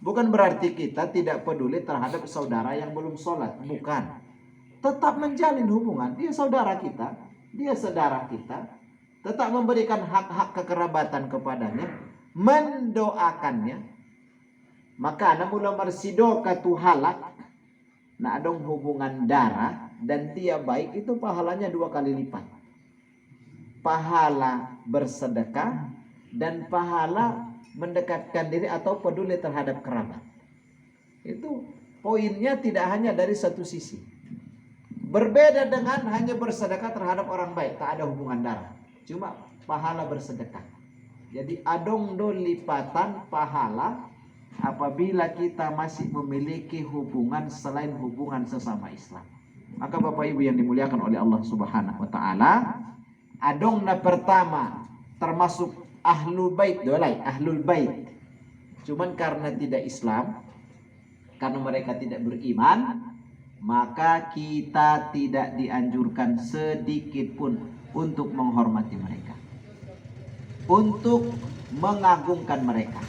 Bukan berarti kita tidak peduli terhadap saudara yang belum sholat. Bukan. Tetap menjalin hubungan. Dia saudara kita. Dia saudara kita. Tetap memberikan hak-hak kekerabatan kepadanya. Mendoakannya. Maka ana mula marsido ka tuhalak. Nah adong hubungan darah. Dan dia baik itu pahalanya 2 kali lipat. Pahala bersedekah. Dan pahala mendekatkan diri atau peduli terhadap kerabat. Itu poinnya tidak hanya dari satu sisi. Berbeda dengan hanya bersedekah terhadap orang baik, tak ada hubungan darah. Cuma pahala bersedekah. Jadi adong do lipatan pahala apabila kita masih memiliki hubungan selain hubungan sesama Islam. Maka Bapak Ibu yang dimuliakan oleh Allah Subhanahu wa taala, adong na pertama termasuk Ahlul Bait dolai, Ahlul Bait. Cuman karena tidak Islam, karena mereka tidak beriman, maka kita tidak dianjurkan sedikit pun untuk menghormati mereka, untuk mengagungkan mereka,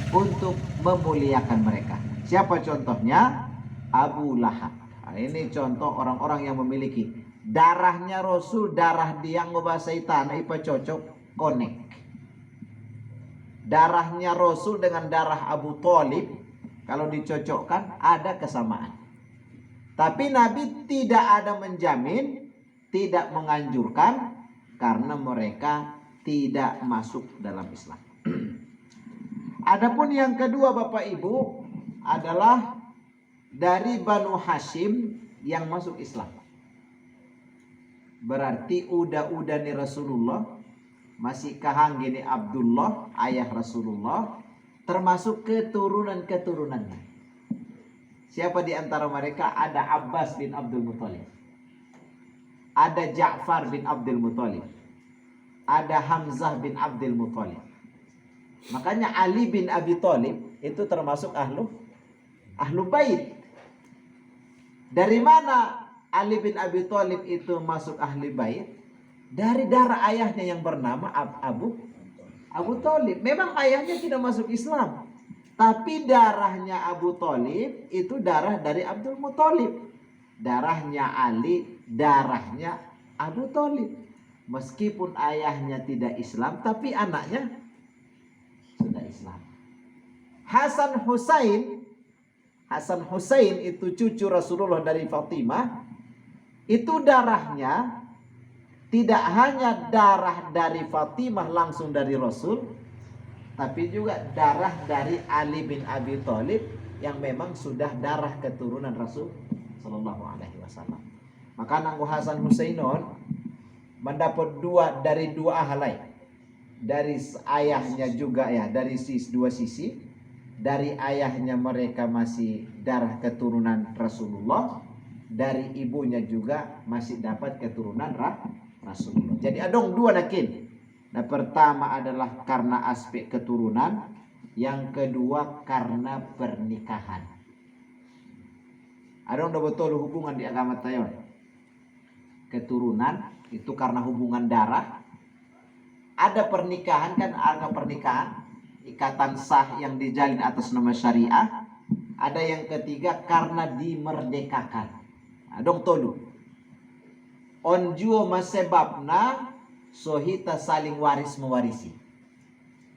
untuk memuliakan mereka. Siapa contohnya? Abu Lahab. Nah, ini contoh orang-orang yang memiliki darahnya Rasul, darah dia ngobasai tanah ipa cocok konek. Darahnya Rasul dengan darah Abu Thalib kalau dicocokkan ada kesamaan. Tapi Nabi tidak ada menjamin, tidak menganjurkan karena mereka tidak masuk dalam Islam. Adapun yang kedua Bapak Ibu adalah dari Banu Hashim yang masuk Islam. Berarti udah nih Rasulullah masih kahang gini Abdullah, ayah Rasulullah, termasuk keturunan-keturunannya. Siapa di antara mereka? Ada Abbas bin Abdul Muthalib. Ada Ja'far bin Abdul Muthalib. Ada Hamzah bin Abdul Muthalib. Makanya Ali bin Abi Thalib itu termasuk ahlu bait. Dari mana Ali bin Abi Thalib itu masuk ahli bait? Dari darah ayahnya yang bernama Abu Thalib. Memang ayahnya tidak masuk Islam, tapi darahnya Abu Thalib itu darah dari Abdul Muthalib. Darahnya Ali, darahnya Abu Thalib. Meskipun ayahnya tidak Islam, tapi anaknya sudah Islam. Hasan Husain itu cucu Rasulullah dari Fatimah. Itu darahnya tidak hanya darah dari Fatimah langsung dari Rasul, tapi juga darah dari Ali bin Abi Thalib yang memang sudah darah keturunan Rasul Sallallahu Alaihi Wasallam. Maka nanggu Hasan Husainon mendapat dari dua ahalai, dari ayahnya juga ya, dari dua sisi. Dari ayahnya mereka masih darah keturunan Rasulullah, dari ibunya juga masih dapat keturunan Rasulullah. Jadi adong dua nakin. Nah pertama adalah karena aspek keturunan, yang kedua karena pernikahan. Adong udah betul hubungan di agama tayon. Keturunan itu karena hubungan darah. Ada pernikahan kan, ada pernikahan ikatan sah yang dijalin atas nama syariah. Ada yang ketiga karena dimerdekakan. Adong tolu. Onjuo masebabna sohita saling waris mewarisi.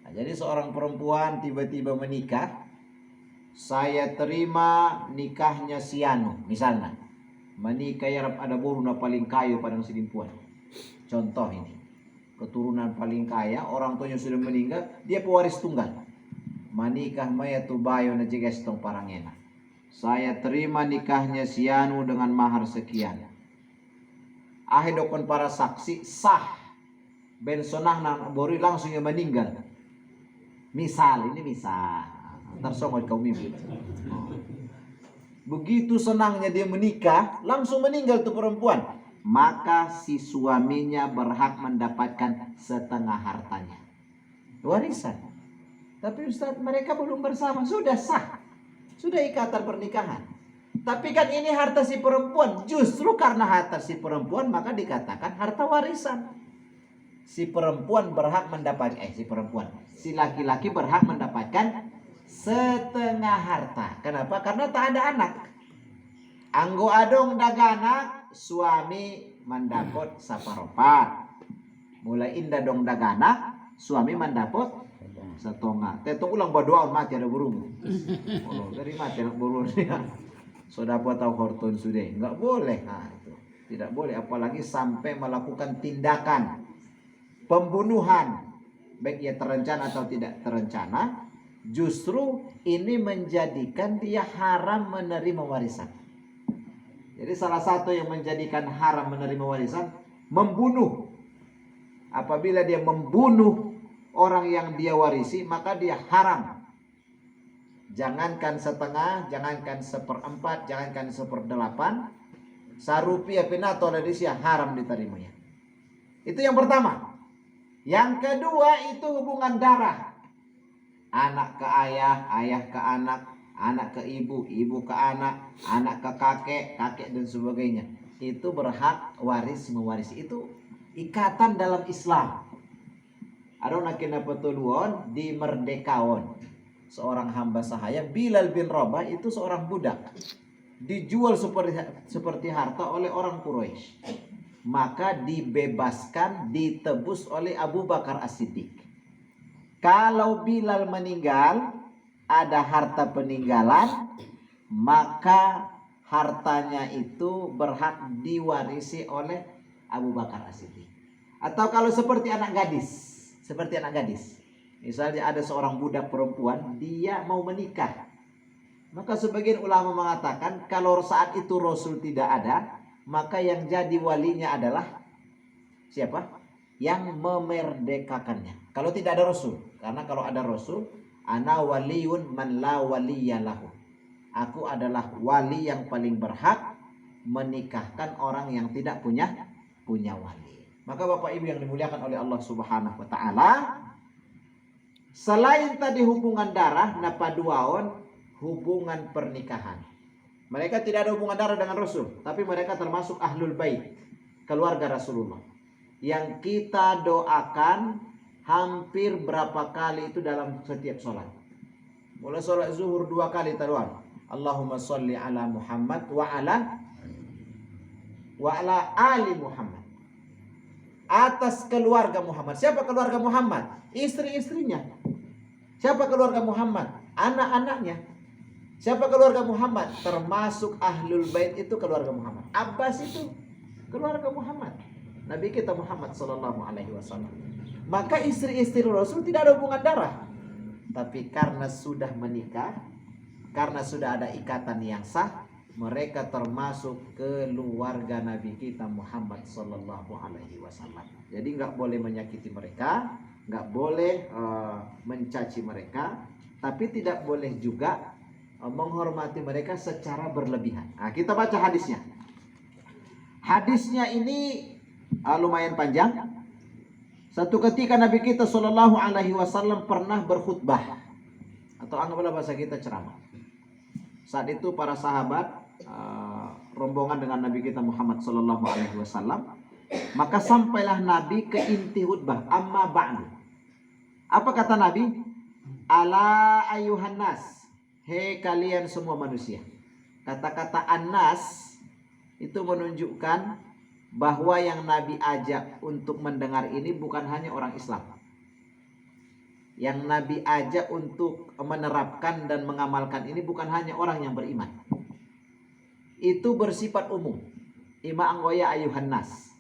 Nah, jadi seorang perempuan tiba-tiba menikah, saya terima nikahnya si Anu misalnya, menikah ya ada boruna paling kaya pada selimpuan. Contoh ini, keturunan paling kaya, orang tuanya sudah meninggal, dia pewaris tunggal. Menikah maya tu bayo na jeges tong parangena. Saya terima nikahnya si Anu dengan mahar sekian. Ahidokon para saksi sah ben sonah nang bori langsung yang meninggal. Misal tersongot kau mimpi. Begitu senangnya dia menikah, langsung meninggal tuh perempuan. Maka si suaminya berhak mendapatkan setengah hartanya, warisan. Tapi Ustaz, mereka belum bersama, sudah sah, sudah ikatan pernikahan. Tapi kan ini harta si perempuan. Justru karena harta si perempuan maka dikatakan harta warisan. Si perempuan berhak mendapatkan si laki-laki berhak mendapatkan setengah harta. Kenapa? Karena tak ada anak. Anggo adong daganak, suami mendapot saparopat. Mulai indah dong daganak, suami mendapot setengah. Teto ulang berdoa mati ada burung. Oh, dari mati anak burung dia. Sudah buat tahu horton sudah. Enggak boleh. Nah, itu. Tidak boleh apalagi sampai melakukan tindakan pembunuhan, baik ia terencana atau tidak terencana. Justru ini menjadikan dia haram menerima warisan. Jadi salah satu yang menjadikan haram menerima warisan, membunuh. Apabila dia membunuh orang yang dia warisi, maka dia haram. Jangankan setengah, jangankan seperempat, jangankan seperdelapan, sarupiah pinato ladisia haram diterimanya. Itu yang pertama. Yang kedua itu hubungan darah. Anak ke ayah, ayah ke anak, anak ke ibu, ibu ke anak ke kakek, kakek dan sebagainya. Itu berhak waris mewarisi. Itu ikatan dalam Islam. Ada nakina petuluan di merdekawan. Seorang hamba sahaya Bilal bin Rabah itu seorang budak. Dijual seperti harta oleh orang Quraisy. Maka dibebaskan, ditebus oleh Abu Bakar As-Siddiq. Kalau Bilal meninggal, ada harta peninggalan, maka hartanya itu berhak diwarisi oleh Abu Bakar As-Siddiq. Atau kalau seperti anak gadis, misalnya ada seorang budak perempuan, dia mau menikah, maka sebagian ulama mengatakan kalau saat itu Rasul tidak ada, maka yang jadi walinya adalah siapa? Yang memerdekakannya. Kalau tidak ada Rasul, karena kalau ada Rasul, ana waliyun man la waliyalahu. Aku adalah wali yang paling berhak menikahkan orang yang tidak punya wali. Maka Bapak Ibu yang dimuliakan oleh Allah Subhanahu wa taala, selain tadi hubungan darah, napaduaon hubungan pernikahan. Mereka tidak ada hubungan darah dengan Rasul, tapi mereka termasuk ahlul bait, keluarga Rasulullah. Yang kita doakan hampir berapa kali itu dalam setiap sholat. Mulai sholat zuhur 2 kali taruhan. Allahumma sholli ala Muhammad wa ala ali Muhammad. Atas keluarga Muhammad. Siapa keluarga Muhammad? Istri-istrinya. Siapa keluarga Muhammad? Anak-anaknya. Siapa keluarga Muhammad? Termasuk ahlul bait itu keluarga Muhammad. Abbas itu keluarga Muhammad. Nabi kita Muhammad sallallahu alaihi wasallam. Maka istri-istri Rasul tidak ada hubungan darah. Tapi karena sudah menikah, karena sudah ada ikatan yang sah, mereka termasuk keluarga Nabi kita Muhammad sallallahu alaihi wasallam. Jadi nggak boleh menyakiti mereka, nggak boleh mencaci mereka, tapi tidak boleh juga menghormati mereka secara berlebihan. Nah, kita baca hadisnya. Hadisnya ini lumayan panjang. Satu ketika Nabi kita sallallahu alaihi wasallam pernah berkhutbah, atau anggaplah bahasa kita ceramah. Saat itu para sahabat rombongan dengan Nabi kita Muhammad sallallahu alaihi wasallam, maka sampailah Nabi ke inti khutbah, amma ba'du. Apa kata Nabi? Ala ayuhan nas, hei kalian semua manusia. Kata-kata annas itu menunjukkan bahwa yang Nabi ajak untuk mendengar ini bukan hanya orang Islam. Yang Nabi ajak untuk menerapkan dan mengamalkan ini bukan hanya orang yang beriman. Itu bersifat umum. Ima anggoya ayuhan nas.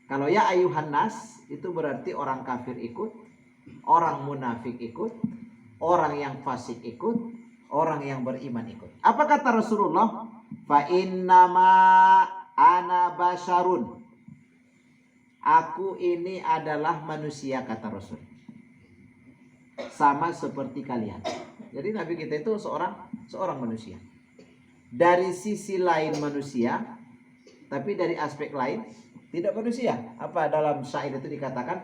Kalau ya ayuhan nas itu berarti orang kafir ikut, orang munafik ikut, orang yang fasik ikut, orang yang beriman ikut. Apa kata Rasulullah? Fa innama ana basyarun. Aku ini adalah manusia, kata Rasul. Sama seperti kalian. Jadi Nabi kita itu seorang manusia. Dari sisi lain manusia, tapi dari aspek lain tidak manusia. Apa dalam syair itu dikatakan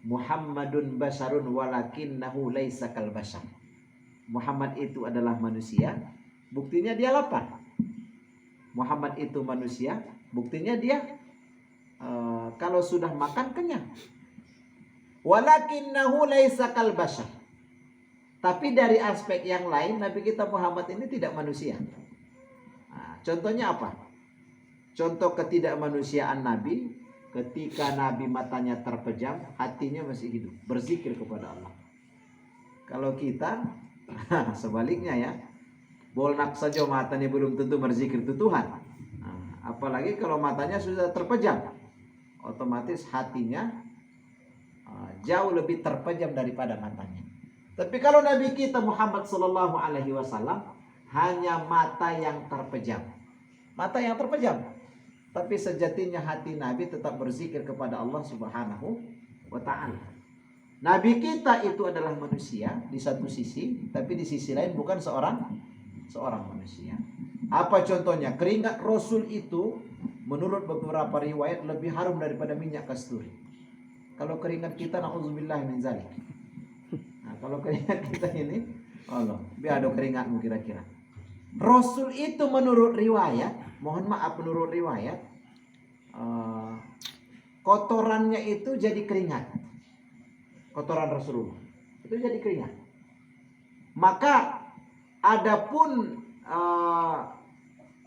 Muhammadun basarun walakinnahu laisa kal bashar. Muhammad itu adalah manusia, buktinya dia lapar. Muhammad itu manusia, buktinya dia kalau sudah makan kenyang. Walakinnahu laisa kal bashar. Tapi dari aspek yang lain, Nabi kita Muhammad ini tidak manusia. Nah, contohnya apa? Contoh ketidakmanusiaan Nabi, ketika Nabi matanya terpejam, hatinya masih hidup, berzikir kepada Allah. Kalau kita, sebaliknya ya, bolnak saja matanya belum tentu berzikir itu Tuhan. Nah, apalagi kalau matanya sudah terpejam, otomatis hatinya jauh lebih terpejam daripada matanya. Tapi kalau Nabi kita Muhammad Sallallahu Alaihi Wasallam hanya mata yang terpejam, tapi sejatinya hati Nabi tetap berzikir kepada Allah Subhanahu wa Ta'ala. Nabi kita itu adalah manusia di satu sisi, tapi di sisi lain bukan seorang manusia. Apa contohnya? Keringat Rasul itu menurut beberapa riwayat lebih harum daripada minyak kasturi. Kalau keringat kita, na'udzubillah min zalik. Nah, kalau keringat kita ini, Allah, biar ada keringatmu kira-kira. Rasul itu menurut riwayat, menurut riwayat, kotorannya itu jadi keringat. Kotoran Rasulullah itu jadi keringat. Maka adapun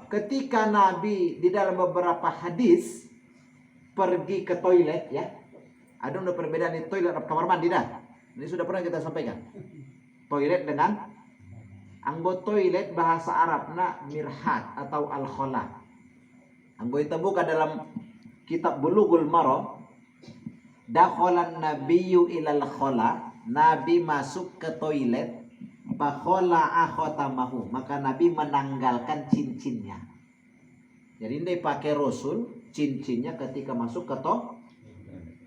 ketika Nabi di dalam beberapa hadis pergi ke toilet, ya, ada perbedaan di toilet dan kamar mandi dah. Ini sudah pernah kita sampaikan. Toilet dengan anggo toilet bahasa Arabna mirhat atau al-khala. Anggo itu buka dalam kitab Bulughul Maram. Dakhalan nabiyyu ilal khala. Nabi masuk ke toilet. Fakhala akhotamahu. Maka Nabi menanggalkan cincinnya. Jadi ini pakai Rasul cincinnya ketika masuk ke toilet.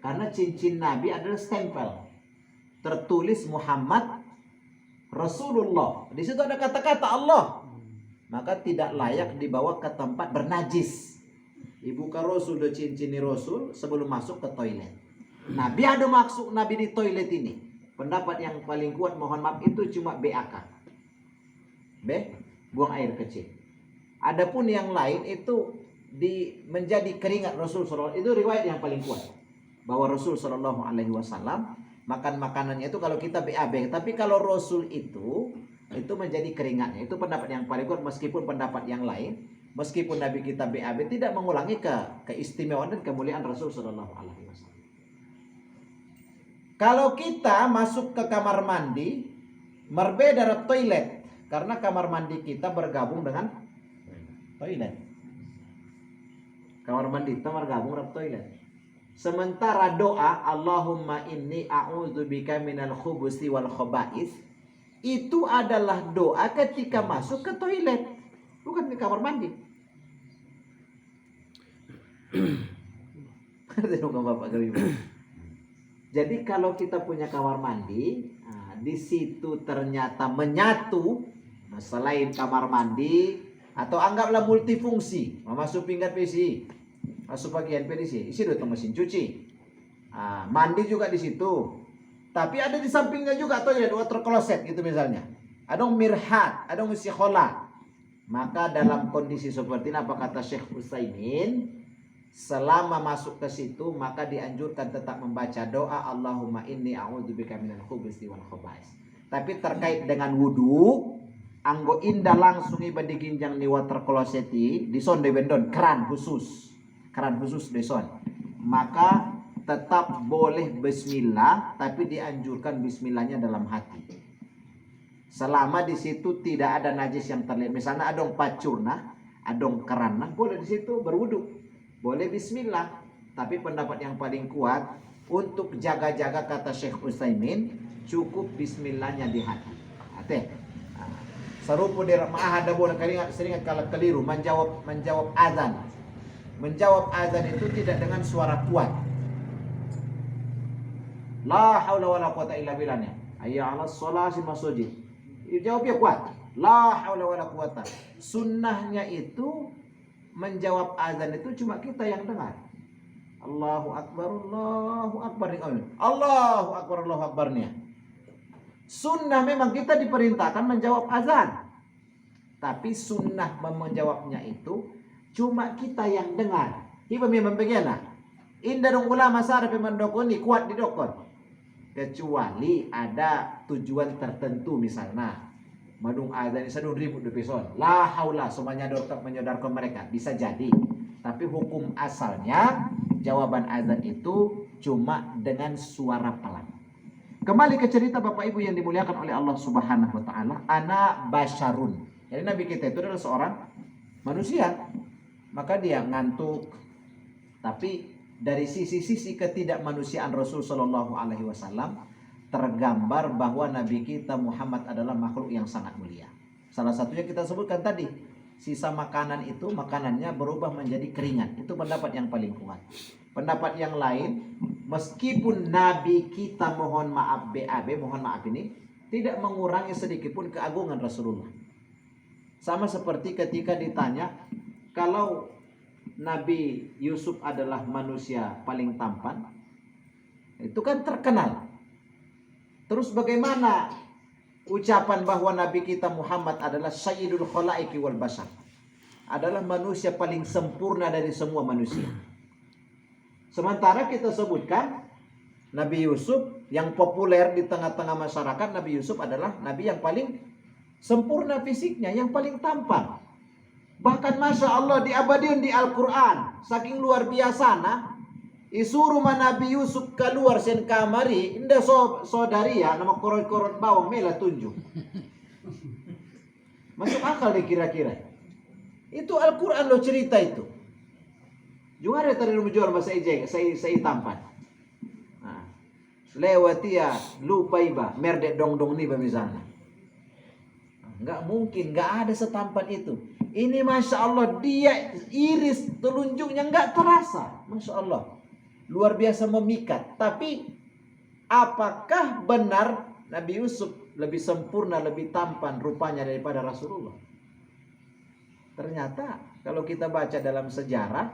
Karena cincin Nabi adalah stempel. Tertulis Muhammad Rasulullah. Di situ ada kata-kata Allah. Maka tidak layak dibawa ke tempat bernajis. Dibuka Rasul dan cincin Rasul sebelum masuk ke toilet. Nabi ada maksud Nabi di toilet ini. Pendapat yang paling kuat, mohon maaf, itu cuma BAK. Buang air kecil. Adapun yang lain itu menjadi keringat Rasul SAW. Itu riwayat yang paling kuat. Bahwa Rasul Shallallahu Alaihi Wasallam makan makanannya itu kalau kita BAB, tapi kalau Rasul itu menjadi keringatnya. Itu pendapat yang paling kuat, meskipun pendapat yang lain, meskipun Nabi kita BAB tidak mengulangi keistimewaan dan kemuliaan Rasul Shallallahu Alaihi Wasallam. Kalau kita masuk ke kamar mandi, berbeda dari toilet, karena kamar mandi kita bergabung dengan toilet. Kamar mandi kita bergabung dengan toilet. Sementara doa Allahumma inni a'udzubika minal khubusi wal khaba'is itu adalah doa ketika masuk ke toilet, bukan ke kamar mandi. Jadi kalau kita punya kamar mandi, di situ ternyata menyatu selain kamar mandi atau anggaplah multifungsi, masuk pinggan PC, masuk bagian PDC, isi dua mesin cuci, mandi juga di situ. Tapi ada di sampingnya juga toilet, water closet gitu misalnya. Ada mirhat, ada ngisi khola. Maka dalam kondisi seperti ini, apa kata Syekh Utsaimin? Selama masuk ke situ, maka dianjurkan tetap membaca doa Allahumma inni a'udzubika minal khubuthi wal khaba'is. Tapi terkait dengan wudu, anggo indah langsung iba diginjang di water closet di son de bendon keran khusus deson, maka tetap boleh bismillah, tapi dianjurkan bismillahnya dalam hati. Selama di situ tidak ada najis yang terlihat, misalnya adong pacurna, adong kerana, boleh di situ berwudu, boleh bismillah. Tapi pendapat yang paling kuat untuk jaga-jaga, kata Syekh Utsaimin, cukup bismillahnya di hati. Serupa di ma'ah ada boleh seringat kalau keliru menjawab azan. Menjawab azan itu tidak dengan suara kuat. La haula wala quwata illa billah. Hayya 'alas sholati masujid. Jawabnya kuat. La haula wala quwata. Sunnahnya itu menjawab azan itu cuma kita yang dengar. Allahu akbar, Allahu akbar. Allahu akbar, Allahu akbarnya. Sunnah memang kita diperintahkan menjawab azan. Tapi sunnah menjawabnya itu cuma kita yang dengar. Iba memang bagaimana? Indah dong ulama sarap memang dokon ni kuat di dokon. kecuali ada tujuan tertentu, misalnya madung azan sadun ribut de peson la haula semuanya menyodarkan mereka, bisa jadi. Tapi hukum asalnya jawaban azan itu cuma dengan suara pelan. Kembali ke cerita Bapak Ibu yang dimuliakan oleh Allah Subhanahu wa taala, ana basyarun. Jadi Nabi kita itu adalah seorang manusia. Maka dia ngantuk. Tapi dari sisi-sisi ketidakmanusiaan Rasul Shallallahu alaihi wasallam tergambar bahwa Nabi kita Muhammad adalah makhluk yang sangat mulia. Salah satunya kita sebutkan tadi, sisa makanan itu makanannya berubah menjadi keringat. Itu pendapat yang paling kuat. Pendapat yang lain, meskipun Nabi kita mohon maaf mohon maaf ini tidak mengurangi sedikit pun keagungan Rasulullah. Sama seperti ketika ditanya, kalau Nabi Yusuf adalah manusia paling tampan, itu kan terkenal. Terus bagaimana ucapan bahwa Nabi kita Muhammad adalah Sayyidul Khalaiki wal Bashar, adalah manusia paling sempurna dari semua manusia. Sementara kita sebutkan Nabi Yusuf yang populer di tengah-tengah masyarakat, Nabi Yusuf adalah Nabi yang paling sempurna fisiknya, yang paling tampan. Bahkan Masya Allah diabadikan di Al-Quran, saking luar biasa nah. Isuruh Nabi Yusuf keluar sen kamari, indah saudari ya, nama korot-korot bawang mela tunjuk. Masuk akal deh kira-kira. Itu Al-Quran lo cerita itu. Juga ada tadi lu menjual bahasa ejek, saya tampan. Nah, lewati ya lupa iba, merdek dong-dong nih misalnya. Nggak mungkin, nggak ada setampan itu. Ini Masya Allah, dia iris telunjuknya nggak terasa. Masya Allah, luar biasa memikat. Tapi apakah benar Nabi Yusuf lebih sempurna, lebih tampan rupanya daripada Rasulullah? Ternyata kalau kita baca dalam sejarah,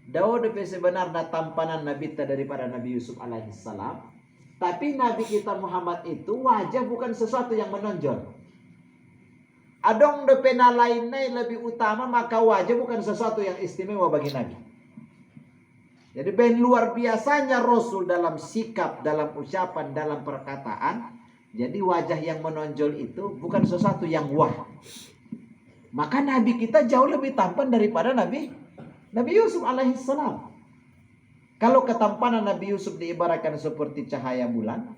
Daud lebih sebenarnya tampanan Nabi daripada Nabi Yusuf alaihissalam. Tapi Nabi kita Muhammad itu wajah bukan sesuatu yang menonjol. Adong de pena lainnya lebih utama, maka wajah bukan sesuatu yang istimewa bagi Nabi. Jadi ben luar biasanya Rasul dalam sikap, dalam ucapan, dalam perkataan. Jadi wajah yang menonjol itu bukan sesuatu yang wah. Maka Nabi kita jauh lebih tampan daripada Nabi Yusuf alaihissalam. Kalau ketampanan Nabi Yusuf diibaratkan seperti cahaya bulan,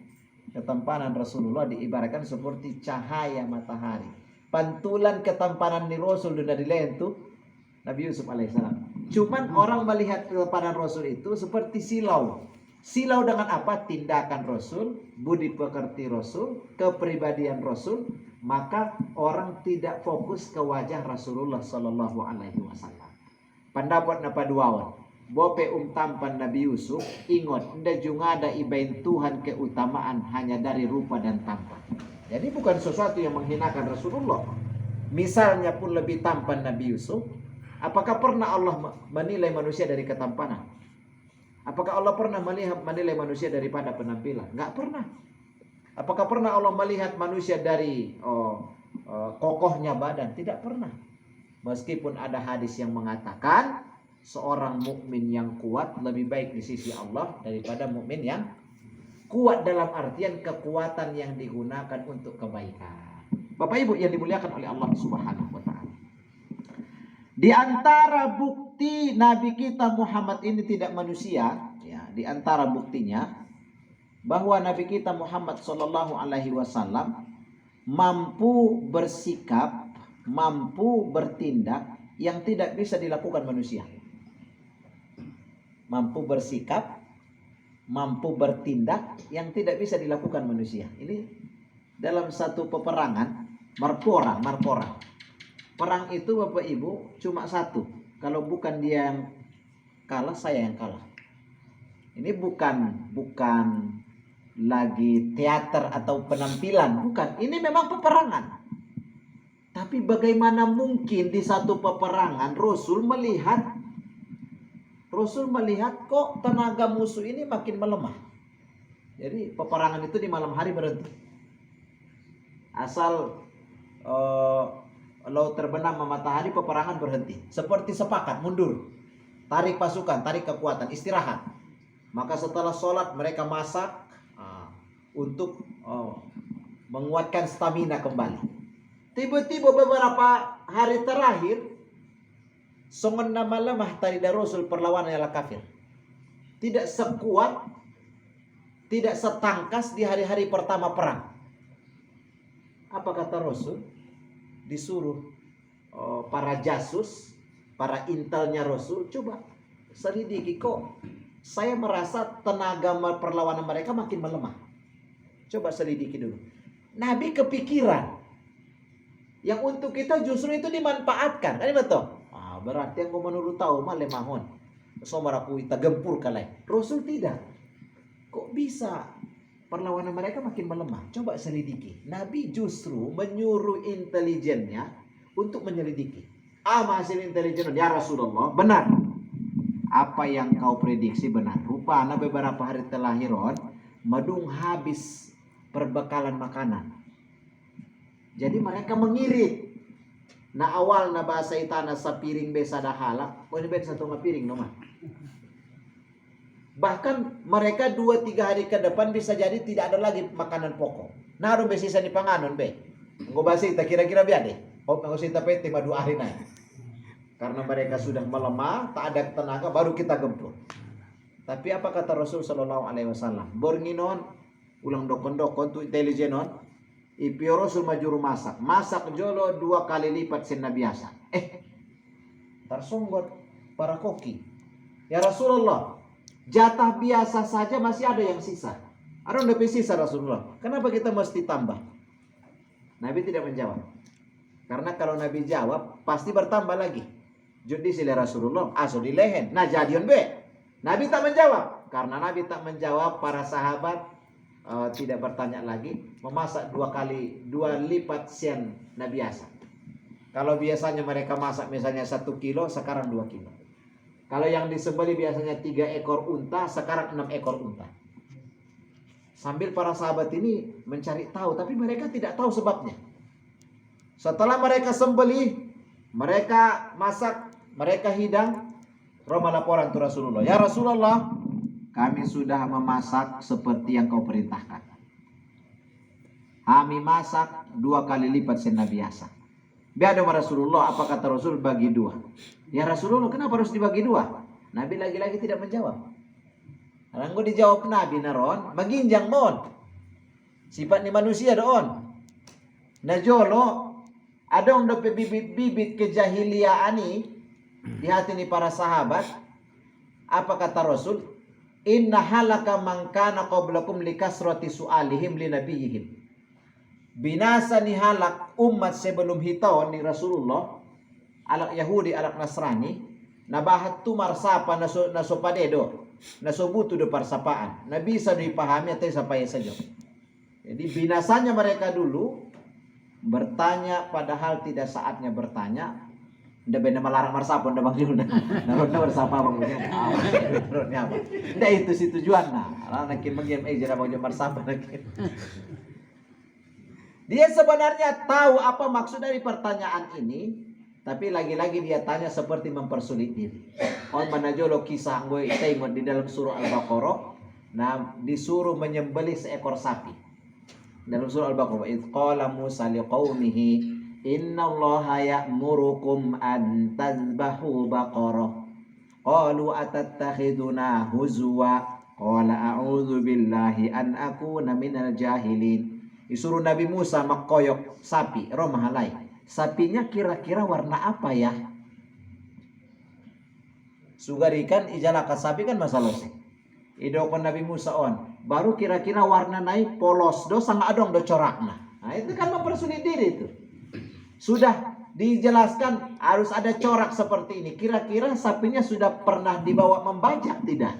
ketampanan Rasulullah diibaratkan seperti cahaya matahari. Pantulan ketampanan di Rasul dan dari lain itu Nabi Yusuf alaihissalam. Cuman orang melihat ketampanan Rasul itu seperti silau. Silau dengan apa? Tindakan Rasul, budi pekerti Rasul, kepribadian Rasul. Maka orang tidak fokus ke wajah Rasulullah Sallallahu Alaihi Wasallam. Pendapat napa duawan, bope tampan Nabi Yusuf, ingat, nda juga ada ibain Tuhan keutamaan hanya dari rupa dan tampan. Jadi bukan sesuatu yang menghinakan Rasulullah. Misalnya pun lebih tampan Nabi Yusuf, apakah pernah Allah menilai manusia dari ketampanan? Apakah Allah pernah menilai manusia daripada penampilan? Enggak pernah. Apakah pernah Allah melihat manusia dari kokohnya badan? Tidak pernah. Meskipun ada hadis yang mengatakan seorang mukmin yang kuat lebih baik di sisi Allah daripada mukmin yang kuat dalam artian kekuatan yang digunakan untuk kebaikan. Bapak Ibu yang dimuliakan oleh Allah Subhanahu wa taala. Di antara bukti Nabi kita Muhammad ini tidak manusia, ya, di antara buktinya bahwa Nabi kita Muhammad sallallahu alaihi wasallam mampu bersikap, mampu bertindak yang tidak bisa dilakukan manusia. Mampu bersikap, mampu bertindak yang tidak bisa dilakukan manusia. Ini dalam satu peperangan, marpora. Perang itu Bapak Ibu cuma satu. Kalau bukan dia yang kalah, saya yang kalah. Ini bukan lagi teater atau penampilan, bukan. Ini memang peperangan. Tapi bagaimana mungkin di satu peperangan Rasul melihat kok tenaga musuh ini makin melemah. Jadi peperangan itu di malam hari berhenti. Asal laut terbenam matahari, peperangan berhenti. Seperti sepakat mundur, tarik pasukan, tarik kekuatan, istirahat. Maka setelah sholat mereka masak, untuk menguatkan stamina kembali. Tiba-tiba beberapa hari terakhir, songon nama lemah tarida Rasul perlawanan ala kafir. Tidak sekuat, tidak setangkas di hari-hari pertama perang. Apa kata Rasul? Disuruh para jasus, para intelnya Rasul, coba selidiki, kok saya merasa tenaga perlawanan mereka makin melemah. Coba selidiki dulu. Nabi kepikiran yang untuk kita justru itu dimanfaatkan, kan betul? Berarti yang menurut tahu mah lemahon. Somaraku kita gempur kalai. Rasul tidak. Kok bisa perlawanan mereka makin melemah? Coba selidiki. Nabi justru menyuruh intelijennya untuk menyelidiki. Hasil intelijen, ya Rasulullah, benar. Apa yang kau prediksi benar. Rupanya beberapa hari telahiron, madung habis perbekalan makanan. Jadi mereka mengirit. Nah awal na bahasa itana sa piring besa dahalak. Kau ini besa satu piring nomah. Bahkan mereka 2-3 hari ke depan bisa jadi tidak ada lagi makanan pokok. Nah ada sisa di panganon be. Nggak bahasa kita kira-kira biar deh. Nggak usah peti 2 hari naik. Karena mereka sudah melemah, tak ada tenaga, baru kita gempur. Tapi apa kata Rasul Sallallahu Alaihi Wasallam? Bornginon, ulang dokon-dokon tu intelijenon. Ipio Rasul majuru masak. Masak jolo 2 kali lipat sena biasa. Tersunggot para koki. Ya Rasulullah, jatah biasa saja masih ada yang sisa. Ada yang lebih sisa Rasulullah. Kenapa kita mesti tambah? Nabi tidak menjawab. Karena kalau Nabi jawab, pasti bertambah lagi. Jadi sila Rasulullah, aso di lehen. Nah jadion be. Nabi tak menjawab. Karena Nabi tak menjawab, para sahabat tidak bertanya lagi. Memasak 2 lipat sen na biasa. Kalau biasanya mereka masak misalnya 1 kilo, sekarang 2 kilo. Kalau yang disembeli biasanya 3 ekor unta, sekarang 6 ekor unta. Sambil para sahabat ini mencari tahu, tapi mereka tidak tahu sebabnya. Setelah mereka sembelih, mereka masak, mereka hidang, Roma laporan ke Rasulullah. Ya Rasulullah, kami sudah memasak seperti yang kau perintahkan. Kami masak 2 kali lipat sena biasa. Biar ada Rasulullah, apa kata Rasul? Bagi 2. Ya Rasulullah, kenapa harus dibagi 2? Nabi lagi-lagi tidak menjawab. Karena gue dijawab Nabi naron, maginjang mon. Sifat ni manusia doon. Najolo, ada yang dapat bibit-bibit kejahiliaan di hati ni para sahabat. Apa kata Rasul? Inna halaka man kana qablakum likasrati su'alihim li nabiyihim. Binasa ni halak umat sebelum hitau ni Rasulullah, alak Yahudi, alak Nasrani, nabahat tu marsapa nasopadedo, nasobutu do parsapaan. Na bisa dipahami atau sapaya saja. Jadi binasanya mereka dulu bertanya padahal tidak saatnya bertanya. Nda benda melarang marsapa, nda bang Yuna. Narona marsapa bang punya. Apa? Nda itu si tujuan nah. Nakin mengiam aja bang marsapa nakin. Dia sebenarnya tahu apa maksud dari pertanyaan ini, tapi lagi-lagi dia tanya seperti mempersulit diri. On manajolo kisah gue tengok di dalam surah Al-Baqarah, nah disuruh menyembelih seekor sapi. Dalam surah Al-Baqarah, "Idz qala Musa liqaumihi innallaha ya'murukum an tadhbahu baqarah." Qalu atattakhiduna huzwa. Qala a'udzu billahi an akuna minal jahilin. Disuruh Nabi Musa makoyok sapi, romahalai. Sapinya kira-kira warna apa ya? Sugarikan ijalaka sapi kan masalah sih. Idokon Nabi Musa on. Baru kira-kira warna naik polos do sang adong do corakna. Nah itu kan mempersulit diri itu. Sudah dijelaskan harus ada corak seperti ini. Kira-kira sapinya sudah pernah dibawa membajak tidak?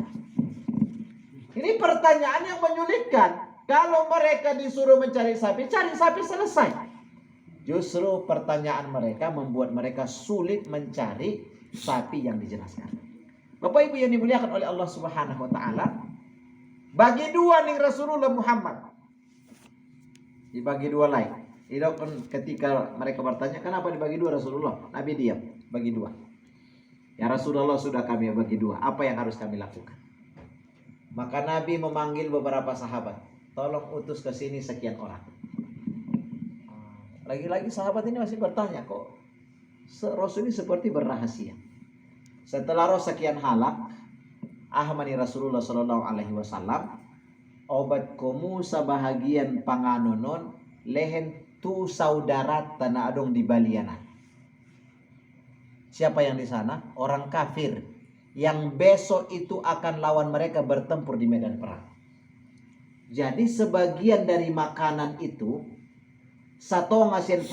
Ini pertanyaan yang menyulitkan. Kalau mereka disuruh mencari sapi, cari sapi selesai. Justru pertanyaan mereka membuat mereka sulit mencari sapi yang dijelaskan. Bapak Ibu yang dimuliakan oleh Allah Subhanahu wa taala, bagi 2 nih Rasulullah Muhammad. Dibagi 2 lain. Itu ketika mereka bertanya, kenapa dibagi 2 Rasulullah? Nabi diam, bagi 2. Ya Rasulullah, sudah kami bagi 2. Apa yang harus kami lakukan? Maka Nabi memanggil beberapa sahabat. tolong utus ke sini sekian orang. Lagi-lagi sahabat ini masih bertanya, kok Rasul ini seperti berrahasia. Setelah roh sekian halak, ahmani Rasulullah sallallahu alaihi wasallam, obat komu sabahagian panganonon lehen tu saudara tanah adong di baliana. Siapa yang di sana? Orang kafir yang besok itu akan lawan mereka bertempur di medan perang. Jadi sebagian dari makanan itu satu ngasihin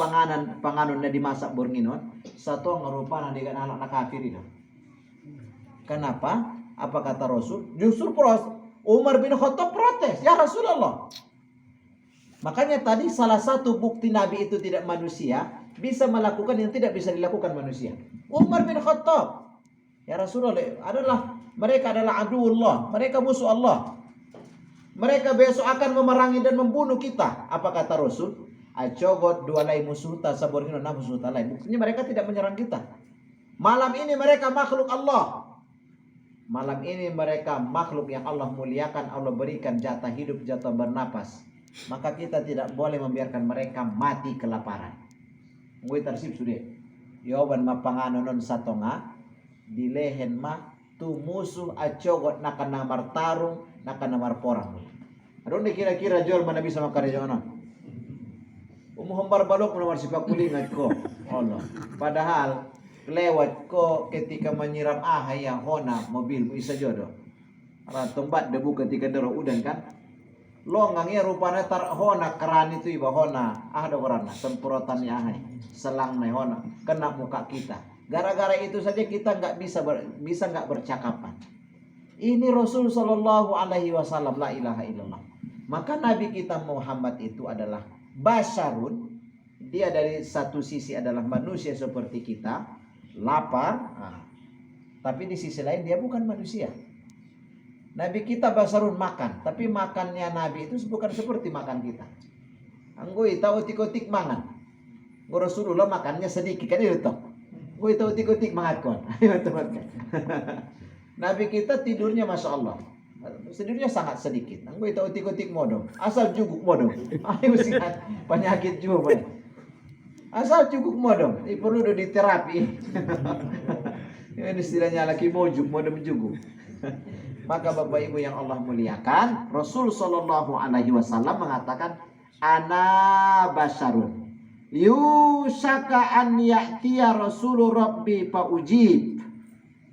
panganonnya dimasak bornginon, satu ngerupana dengan anak kafir itu. Kenapa? Apa kata Rasul? Justru Umar bin Khattab protes, ya Rasulullah. Makanya tadi salah satu bukti Nabi itu tidak manusia, bisa melakukan yang tidak bisa dilakukan manusia. Umar bin Khattab, ya Rasulullah, mereka adalah aduullah, mereka musuh Allah. Mereka besok akan memerangi dan membunuh kita. Apa kata Rasul? Acogot dua lain musuh ta saborino na musuh ta lain. Buktinya mereka tidak menyerang kita. Malam ini mereka makhluk Allah. Malam ini mereka makhluk yang Allah muliakan, Allah berikan jatah hidup, jatah bernapas. Maka kita tidak boleh membiarkan mereka mati kelaparan. Gue tersip sudah. Yoban mapanganonon satonga dilehen ma tu musuh acogot nak namar tarung, nak namar porang. Aduh kira-kira jual mana bisa makan jono. Hambar balok nomor sipak kulingat ko. Allah. Padahal lewat ko ketika menyiram yang hona mobil bisa jodoh. Tempat debu ketika dero udan kan. Longangnya rupanya tar hona keran itu iba hona. Ada orang semprotan ahai. Selang na hona kena muka kita. Gara-gara itu saja kita nggak bisa nggak bercakapan. Ini Rasul sallallahu alaihi wasallam, la ilaha illallah. Maka Nabi kita Muhammad itu adalah basyarun. Dia dari satu sisi adalah manusia seperti kita, lapar, tapi di sisi lain dia bukan manusia. Nabi kita basyarun makan, tapi makannya Nabi itu bukan seperti makan kita. Anggoi tahu tik-tik mangan. Rasulullah makannya sedikit kan itu toh. Gue tahu tik-tik mangan. Ayo teman-teman. Nabi kita tidurnya Masya Allah, tidurnya sangat sedikit. Gue tahu tik-tik modong, asal juguk modong. Ayo sihat penyakit juga. Asal juguk modong, ini perlu udah diterapi. Ini istilahnya lagi mojuk, modong juguk. Maka Bapak Ibu yang Allah muliakan, Rasul sallallahu alaihi wasallam mengatakan, ana basyarun yusaka an ya'tiya rasulu rabbi fa ujib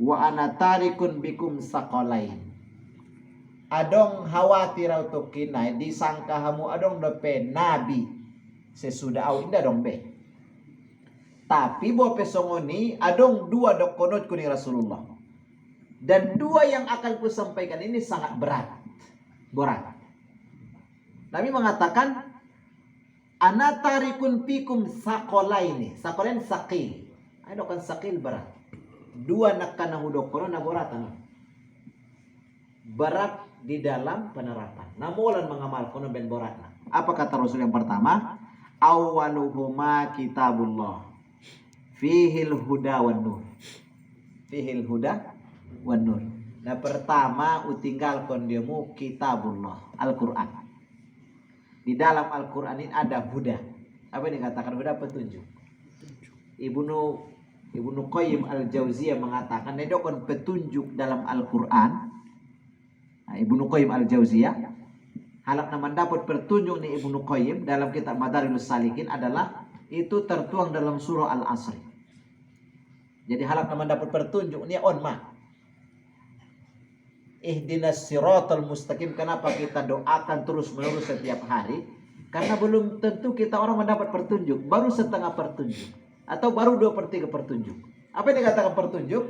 wa ana tarikun bikum saqalain. Adong khawatir untuk kinai disangka hamu adong depe nabi sesudah au indah dong be. Tapi bo pesongoni adong dua dokonot kuni Rasulullah. Dan dua yang akan ku sampaikan ini sangat berat. Nabi mengatakan ana tarikun pikum saqalaini. Saqalain saqil. Ada kan saqil berat. Dua nakana hudokono na boratan. Berat di dalam penerapan. Namulan mengamal kono ben boratna. Apa kata Rasul yang pertama? Awwaluhuma kitabullah. Fihil huda wan nur. Fihil huda wan nur. Nah pertama utinggal kondiamu kitabullah, Al-Qur'an. Di dalam Al-Qur'an ini ada huda. Apa yang dikatakan huda? Petunjuk. Ibnu Qayyim Al-Jauziyah mengatakan nedokon petunjuk dalam Al-Qur'an. Nah, Ibnu Qayyim Al-Jauziyah halak nama dapat petunjuk nih Ibnu Qayyim dalam kitab Madarijus Salikin adalah itu tertuang dalam surah Al-Asr. Jadi halak nama dapat petunjuk nih ihdinas siratal mustaqim. Kenapa kita doakan terus menerus setiap hari? Karena belum tentu kita orang mendapat petunjuk, baru setengah petunjuk atau baru 2/3 petunjuk. Apa yang dikatakan petunjuk?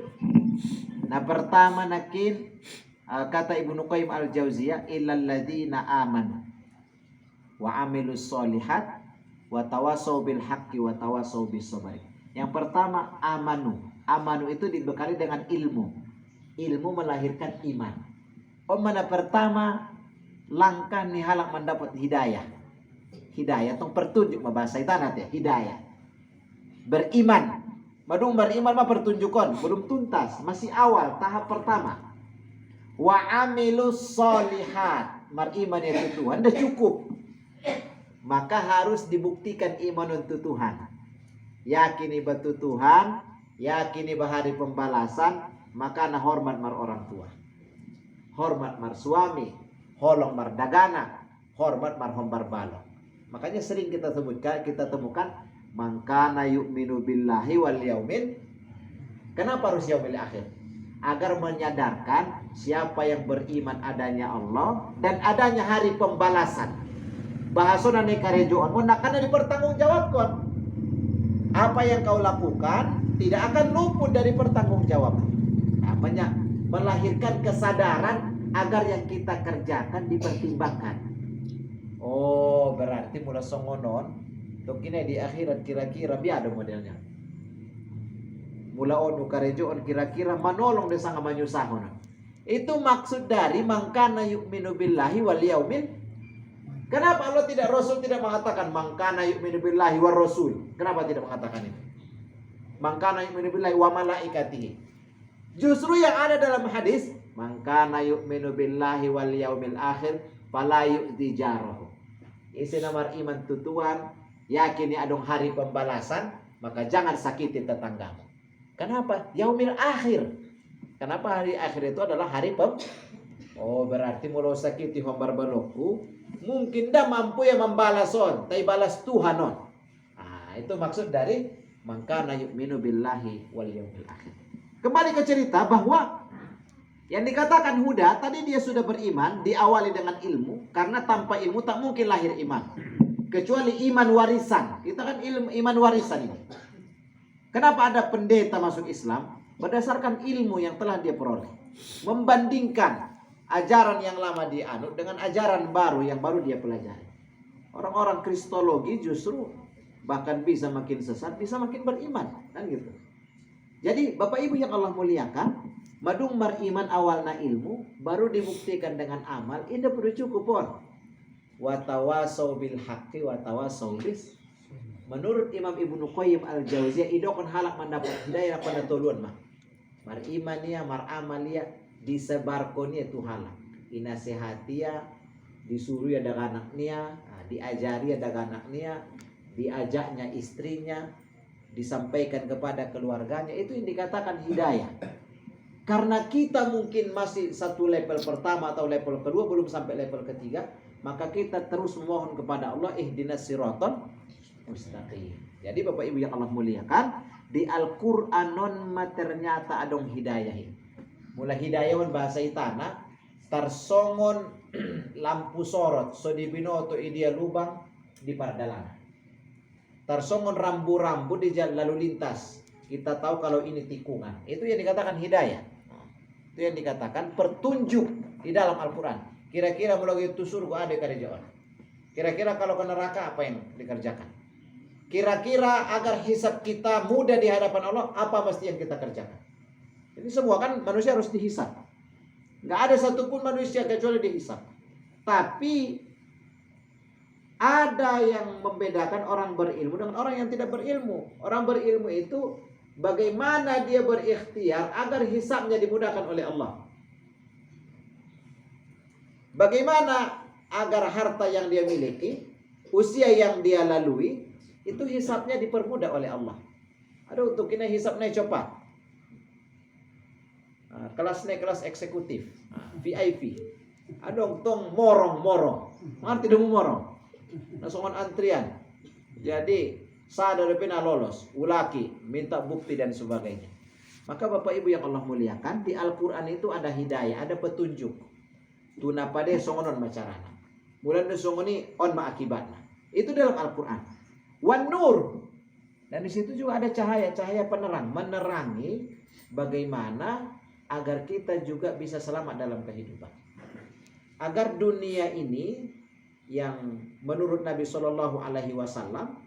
Nah pertama nakin kata Ibnu Qayyim Al-Jauziyah illal ladzina amanu wa amilus solihat wa tawassaw bil haqqi wa tawassaw bis sabr. Yang pertama amanu. Amanu itu dibekali dengan ilmu. Ilmu melahirkan iman. Mana pertama langkah nih halak mendapat hidayah. Hidayah tong petunjuk bahasa itanat ya, hidayah. Beriman. Badung beriman mah pertunjukan, belum tuntas, masih awal tahap pertama. Wa amilus solihat. mariman itu Tuhan dah cukup. Maka harus dibuktikan iman untuk Tuhan. Yakini betul Tuhan, yakini bahari pembalasan, maka na hormat mar orang tua. Hormat mar suami, holong mar dagana, hormat mar hombar balong. Makanya sering kita sebutkan, kita temukan mangkana yu'minu billahi wal yaumil. Kenapa harus yaumil akhir? Agar menyadarkan siapa yang beriman adanya Allah dan adanya hari pembalasan. Bahasona ne karejoan mun nakana dipertanggungjawabkan. Apa yang kau lakukan tidak akan luput dari pertanggungjawaban. Namanya melahirkan kesadaran agar yang kita kerjakan dipertimbangkan. Oh, berarti mula songonon tok ini di akhirat kira-kira biada modelnya. Mula onu karejoan kira-kira manolong desa nganyusahon. Itu maksud dari mangkana yu'minu billahi wal yaumil. Kenapa Allah tidak, Rasul tidak mengatakan mangkana yu'minu billahi war rasul? Kenapa tidak mengatakan itu? Mangkana yu'minu billahi wa malaikatihi. Justru yang ada dalam hadis mangkana yu'minu billahi wal yaumil akhir fala yu'ti jarahu. Isi nomor iman tutuan, yakini adong hari pembalasan, maka jangan sakiti tetanggamu. Kenapa? Yaumil akhir. Kenapa hari akhir itu adalah hari Oh, berarti mulau sakiti hombar balokku, mungkin dah mampu ya membalason, tapi balas Tuhanon. Nah, itu maksud dari mangkana yu'minu billahi wal yaumil akhir. Kembali ke cerita bahwa yang dikatakan Huda tadi dia sudah beriman, diawali dengan ilmu, karena tanpa ilmu tak mungkin lahir iman. Kecuali iman warisan. Kita kan iman warisan ini. Kenapa ada pendeta masuk Islam? Berdasarkan ilmu yang telah dia peroleh. Membandingkan ajaran yang lama dia anut dengan ajaran baru yang baru dia pelajari. Orang-orang Kristologi justru bahkan bisa makin sesat, bisa makin beriman, kan gitu. Jadi Bapak Ibu yang Allah muliakan, madung beriman awalna ilmu, baru dibuktikan dengan amal, ini perlu cukup pun. Watawasau bil haqqi watawasau bis. Menurut Imam Ibnu Qayyim al-Jauziyah, idokon halak mendapat hidayah pada tuluan mah. Marimania, maramalia, disebarkonia itu halak. Inasehatia, disuruh ada anaknya, diajari ada anaknya, diajaknya istrinya, disampaikan kepada keluarganya, itu yang dikatakan hidayah. Karena kita mungkin masih satu level pertama atau level kedua, belum sampai level ketiga, maka kita terus memohon kepada Allah, ihdinas siratal mustaqim. Jadi Bapak Ibu yang Allah muliakan, di Al-Qur'anon ternyata adong hidayah ini. Mulai hidayawan bahasa itana, tarsongon lampu sorot, so dibinoto idia lubang di pardalan. Tarsongon rambu-rambu di jalan lalu lintas. Kita tahu kalau ini tikungan. Itu yang dikatakan hidayah. Itu yang dikatakan petunjuk di dalam Al-Quran. Kira-kira mulai itu surga ada kerjaan. Kira-kira kalau ke neraka apa yang dikerjakan? Kira-kira agar hisab kita mudah di hadapan Allah, apa mesti yang kita kerjakan? Ini semua kan manusia harus dihisab. Nggak ada satupun manusia kecuali dihisab. Tapi ada yang membedakan orang berilmu dengan orang yang tidak berilmu. Orang berilmu itu bagaimana dia berikhtiar agar hisabnya dimudahkan oleh Allah. Bagaimana agar harta yang dia miliki, usia yang dia lalui, itu hisabnya dipermudah oleh Allah. Aduh, untuk ini hisabnya cepat. Kelasnya kelas eksekutif, VIP. Aduh, tong morong. Ngerti dong morong? Nasongan antrian. Jadi sadar pina lolos, ulaki, minta bukti dan sebagainya. Maka Bapak Ibu yang Allah muliakan, di Al-Qur'an itu ada hidayah, ada petunjuk. Tuna pade songonon macarana. Mulan songoni on ma akibatna. Itu dalam Al-Qur'an. Wan nur. Dan di situ juga ada cahaya penerang, menerangi bagaimana agar kita juga bisa selamat dalam kehidupan. Agar dunia ini yang menurut Nabi Shallallahu Alaihi Wasallam,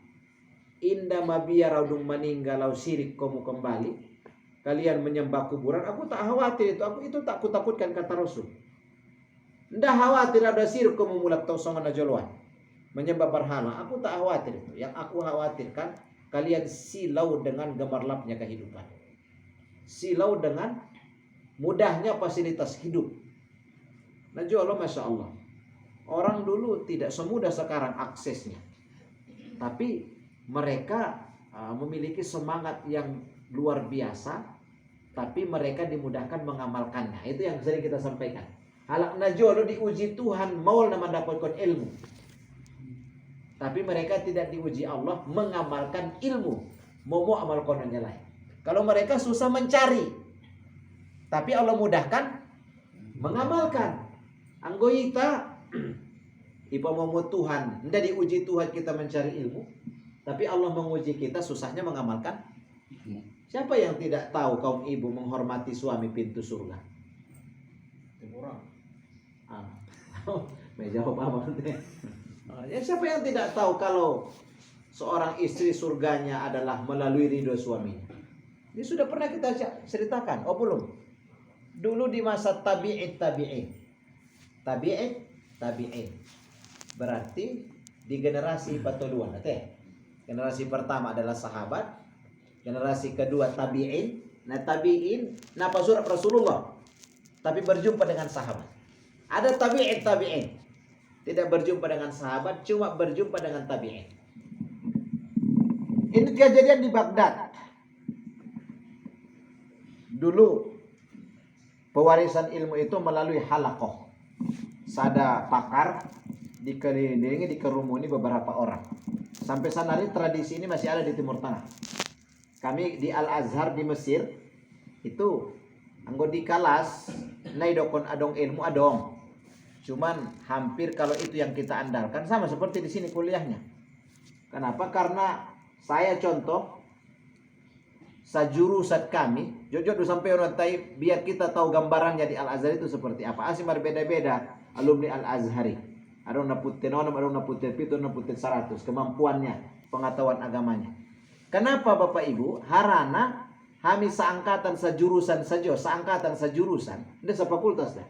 indah mabiya raudung meninggalau sirik kamu kembali, kalian menyembah kuburan. Aku tak khawatir itu, aku itu tak kutakutkan kata Rasul. Ndak khawatir ada sirik kamu mulak tausongan najolwan, menyembah berhala. Aku tak khawatir itu. Yang aku khawatirkan kalian silau dengan gemerlapnya kehidupan, silau dengan mudahnya fasilitas hidup. Najolo masya Allah. Orang dulu tidak semudah sekarang aksesnya. Tapi mereka memiliki semangat yang luar biasa, tapi mereka dimudahkan mengamalkannya. Itu yang sering kita sampaikan. Halakna jodoh diuji Tuhan mau mendapatkan ilmu. Tapi mereka tidak diuji Allah mengamalkan ilmu. Mau amalkan yang lain. Kalau mereka susah mencari, tapi Allah mudahkan mengamalkan. Anggoita ipa mau Tuhan, tidak diuji Tuhan kita mencari ilmu, tapi Allah menguji kita susahnya mengamalkan. Siapa yang tidak tahu kaum ibu menghormati suami pintu surga? Orang. Jawab apa? Ya, siapa yang tidak tahu kalau seorang istri surganya adalah melalui ridho suaminya? Ini sudah pernah kita ceritakan. Oh belum? Dulu di masa tabi'in. Berarti di generasi patuluan. Generasi pertama adalah sahabat. Generasi kedua tabi'in. Nah tabi'in napa surat Rasulullah. Tapi berjumpa dengan sahabat. Ada tabi'in. Tidak berjumpa dengan sahabat, cuma berjumpa dengan tabi'in. Ini kejadian di Baghdad. Dulu pewarisan ilmu itu melalui halaqah. Ada pakar dikelilingi, dikerumuni beberapa orang. Sampai sana ini tradisi ini masih ada di Timur Tengah. Kami di Al-Azhar di Mesir itu anggo di kelas naidokon adong ilmu adong. Cuman hampir kalau itu yang kita andalkan sama seperti di sini kuliahnya. Kenapa? Karena saya contoh sajurusan kami, jujur sampai orang tai biar kita tahu gambarannya di Al-Azhar itu seperti apa. Asli berbeda-beda alumni Al-Azhari. Ada yang naputin 6, ada yang naputin 7, ada yang naputin 100 kemampuannya, pengetahuan agamanya. Kenapa Bapak Ibu? Harana kami seangkatan sejurusan saja, seangkatan sejurusan. Ini sefakultas dah.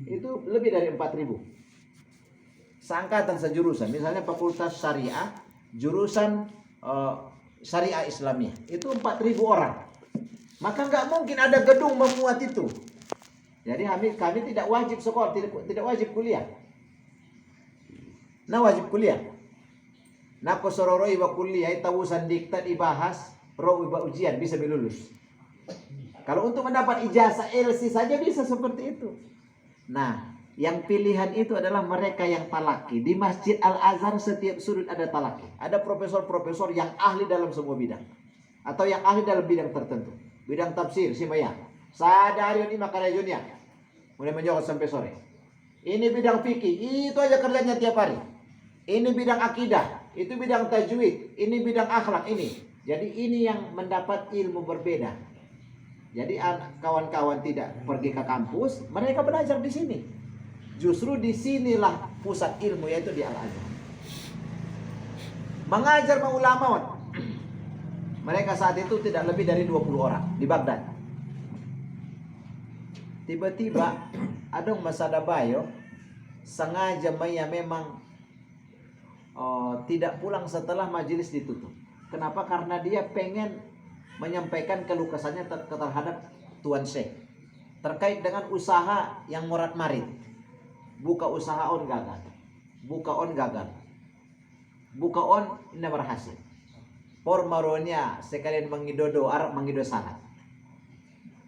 Itu lebih dari 4.000. Seangkatan sejurusan, misalnya fakultas syariah, jurusan syariah Islamiyah, itu 4.000 orang. Maka nggak mungkin ada gedung memuat itu. Jadi kami tidak wajib sekolah, tidak wajib kuliah. Nah wajib kuliah. Nah kosororoi wa kuliah tawusan diktat dibahas, roh iba ujian bisa lulus. Kalau untuk mendapat ijazah LC saja bisa seperti itu. Nah, yang pilihan itu adalah mereka yang talaki. Di Masjid Al-Azhar setiap sudut ada talaki. Ada profesor-profesor yang ahli dalam semua bidang. Atau yang ahli dalam bidang tertentu. Bidang tafsir, simaya. Sadari ini makanya dunia. Mulai menjawab sampai sore. Ini bidang fikih, itu aja kerjanya tiap hari. Ini bidang akidah, itu bidang tajwid, ini bidang akhlak, ini. Jadi ini yang mendapat ilmu berbeda. Jadi kawan-kawan tidak pergi ke kampus, mereka belajar di sini. Justru di sinilah pusat ilmu, yaitu di Al-Azhar. Mengajar ulama. Mereka saat itu tidak lebih dari 20 orang di Baghdad. Tiba-tiba ada Masada Bayo sengaja memang tidak pulang setelah majelis ditutup. Kenapa? Karena dia pengen menyampaikan kelukasannya terhadap Tuan Syekh terkait dengan usaha yang morat marit. Buka usaha on gagal, buka on gagal, buka on tidak berhasil. Por maronya sekalian mengidodo Arab mengido sangat.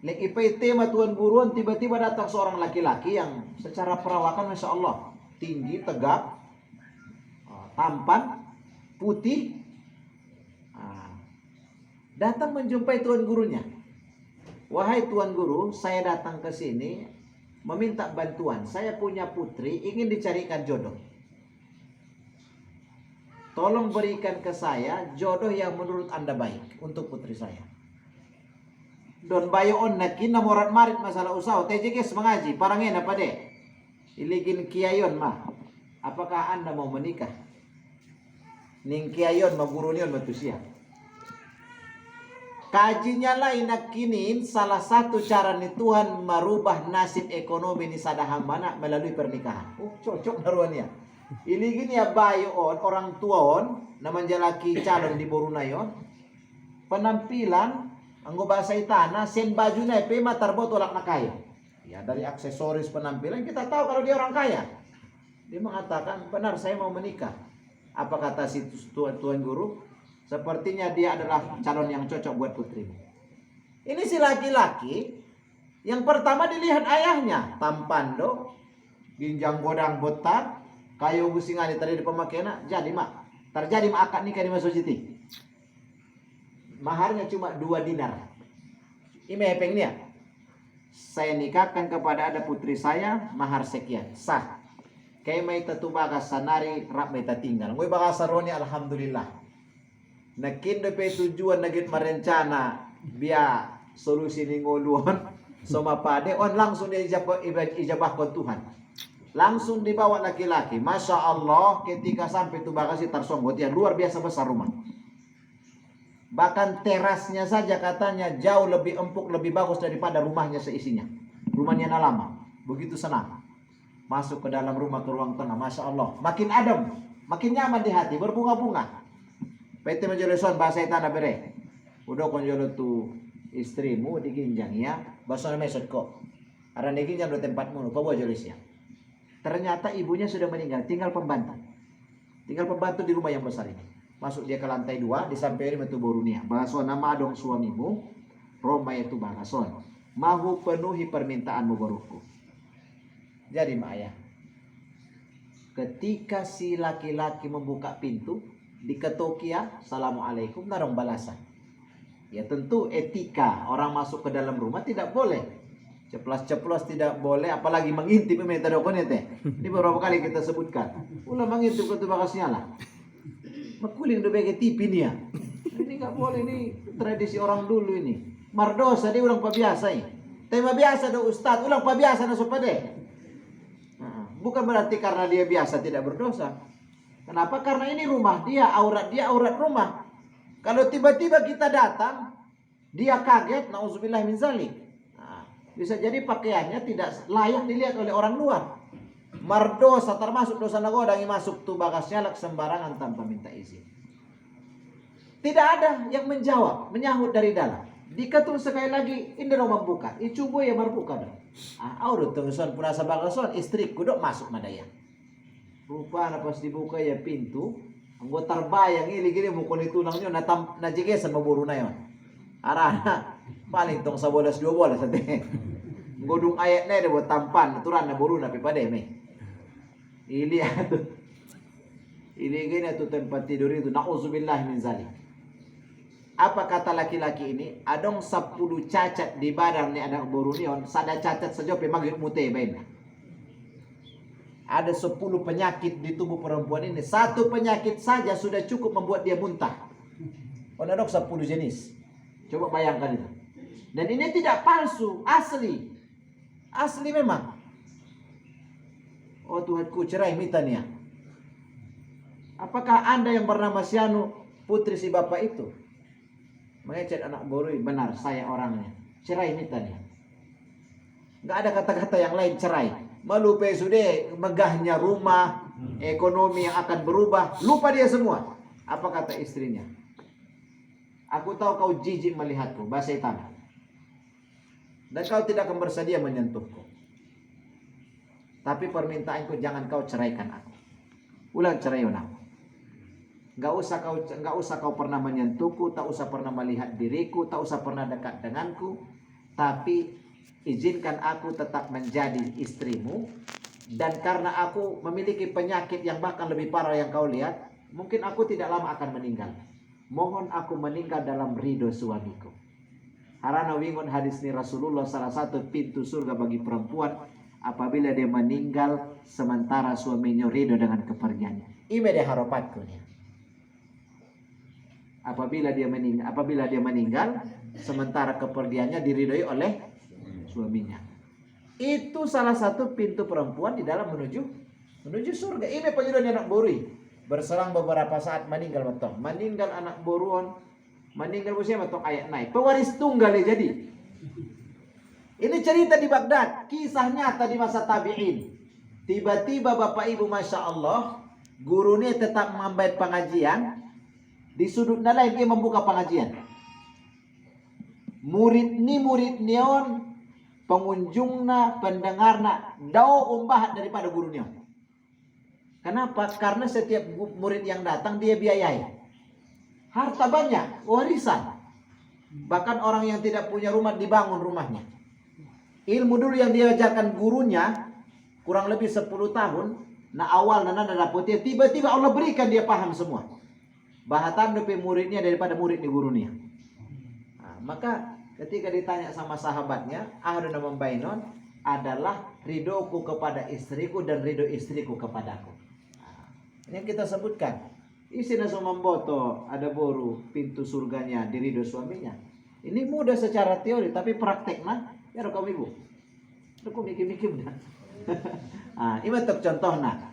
Lek ipai tema Tuan Buruan tiba-tiba datang seorang laki-laki yang secara perawakan Masya Allah tinggi, tegap, tampan, putih. Datang menjumpai tuan gurunya. Wahai tuan guru, saya datang ke sini meminta bantuan. Saya punya putri, ingin dicarikan jodoh. Tolong berikan ke saya jodoh yang menurut Anda baik untuk putri saya. Don bayo on nakina morat marit masalah usaha. TJKS mengaji, parangin apa deh? Iligin kiayon mah. Apakah Anda mau menikah? Ning kiayon magurunion matusia. Kajinya lain nakinin salah satu cara nih Tuhan merubah nasib ekonomi ni sadahambana melalui pernikahan. Oh cocok naruannya. Ini gini ya bayo on orang tua on naman jalaki calon di Borunayon. Penampilan anggo bahasa itana sen baju na pe matar botolak na kaya. Ya dari aksesoris penampilan kita tahu kalau dia orang kaya. Dia mengatakan, benar saya mau menikah. Apa kata si tuan guru? Sepertinya dia adalah calon yang cocok buat putrimu. Ini si laki-laki yang pertama dilihat ayahnya, tampan do, ginjang godang botak, kayu busingan tadi di pemakaian, jadi mak. Terjadi mak akad nikah di Masjid Siti. Maharnya cuma 2 dinar. Ini hepengnya. Saya nikahkan kepada ada putri saya, mahar sekian, sah. Kayak may tatu bagas sanari rap may tatinggal. Ngoy bagas saroni alhamdulillah. Nakin pe tujuan nagit merencana biya solusi ni ngoluan sama pade on langsung dia ijabah ke Tuhan. Langsung dibawa laki-laki. Masya Allah ketika sampai tu bagas tarsonggot ya luar biasa besar rumah. Bahkan terasnya saja katanya jauh lebih empuk, lebih bagus daripada rumahnya seisinya. Rumahnya lama. Begitu senang. Masuk ke dalam rumah ke ruang tengah, Masya Allah. Makin adem, makin nyaman di hati, berbunga-bunga. Pete menjeleson bahasa tanah bere. Udah konjolo tu istrimu diginjang ya. Bahasa mesot kok. Arah diginjang do tempatmu, kau bawa jelisnya. Ternyata ibunya sudah meninggal, tinggal pembantu. Tinggal pembantu di rumah yang besar ini. Masuk dia ke lantai 2, disamperin metu borunia. Bahasa nama adong suamimu, Roma itu bagason. Mahu penuhi permintaanmu baruku. Jadi mak ayah, ketika si laki-laki membuka pintu, diketuk ya, assalamualaikum, narong balasan. Ya tentu etika orang masuk ke dalam rumah tidak boleh. Ceplos-ceplos tidak boleh, apalagi mengintip minta dokumen teh. Ini beberapa kali kita sebutkan. Ulah mengintip ke bakasnya lah. Makuling do bege tipin ya. Ini nggak boleh, ini tradisi orang dulu ini. Mardosa dia ulang pabiasa ini. Tema biasa do ustad, ulang pabiasa na sopade. Bukan berarti karena dia biasa tidak berdosa. Kenapa? Karena ini rumah dia aurat rumah. Kalau tiba-tiba kita datang, dia kaget, nauzubillah min zalik. Nah, bisa jadi pakaiannya tidak layak dilihat oleh orang luar. Mardosa termasuk dosa nagodang yang masuk tu bagasnya lak sembarangan tanpa minta izin. Tidak ada yang menjawab, menyahut dari dalam. Diketuk sekali lagi, ini dong membuka. Icubo ya berbuka dong. Aurut tungson purasa bagason istriku dok masuk madaya. Rupanya pas dibuka ya pintu, anggo terbayang ini gini mukul tulangnya najigesan maburu na yon. Arana paling tong 11 12 sate. Godung ayat na buat tampan aturan na buru na pipade me. Ini atuh. Ini gini tuh tempat tidur itu nauzubillah min zalik. Apa kata laki-laki ini? Adong 10 cacat di badan ni anak borunion, sada cacat saja pemagit mute baina. Ada 10 penyakit di tubuh perempuan ini. Satu penyakit saja sudah cukup membuat dia muntah. Ada 10 jenis. Coba bayangkan itu. Dan ini tidak palsu, asli. Asli memang. Oh Tuhanku, cerai mitanya. Apakah Anda yang bernama Sianu, putri si bapak itu? Mengecek anak borui, benar saya orangnya. Cerai mitanya. Nggak ada kata-kata yang lain, cerai. Malupe sudah megahnya rumah, ekonomi yang akan berubah. Lupa dia semua. Apa kata istrinya? Aku tahu kau jijik melihatku, bahasa tanah. Dan kau tidak akan bersedia menyentuhku. Tapi permintaanku jangan kau ceraikan aku. Ulang cerai aku. Enggak usah kau pernah menyentuhku, tak usah pernah melihat diriku, tak usah pernah dekat denganku, tapi izinkan aku tetap menjadi istrimu. Dan karena aku memiliki penyakit yang bahkan lebih parah yang kau lihat, mungkin aku tidak lama akan meninggal. Mohon aku meninggal dalam ridho suamiku. Harana wingon hadis ni Rasulullah, salah satu pintu surga bagi perempuan apabila dia meninggal sementara suaminya ridho dengan kepergiannya. Ini dia harapanku nih. Apabila dia meninggal sementara kepergiannya diridhoi oleh suaminya. Itu salah satu pintu perempuan di dalam menuju surga. Ini penjuruan anak borui. Berselang beberapa saat meninggal betul. Meninggal anak boruon, meninggal usia betul ayat naik. Pewaris tunggal ya jadi. Ini cerita di Baghdad, kisah nyata di masa tabi'in. Tiba-tiba Bapak Ibu Masya Allah, gurunya tetap mengambil pengajian. Di sudut lain dia membuka pengajian. Murid nion, pengunjungna, pendengarna, dau umbahat daripada gurunya. Kenapa? Karena setiap murid yang datang dia biayai. Harta banyak, warisan. Bahkan orang yang tidak punya rumah dibangun rumahnya. Ilmu dulu yang diajarkan gurunya kurang lebih 10 tahun. Nah awal nana dapetnya tiba-tiba Allah berikan dia paham semua. Bahatan depan muridnya daripada murid di gurunya. Nah, maka ketika ditanya sama sahabatnya, ahaduna membainon adalah ridhoku kepada istriku dan ridho istriku kepadaku. Nah, ini yang kita sebutkan. Isina sumamboto ada boru pintu surganya di ridho suaminya. Ini mudah secara teori tapi prakteknya ya rekam ibu. Rekam mikir-mikir dah. Ah, ini contohnya.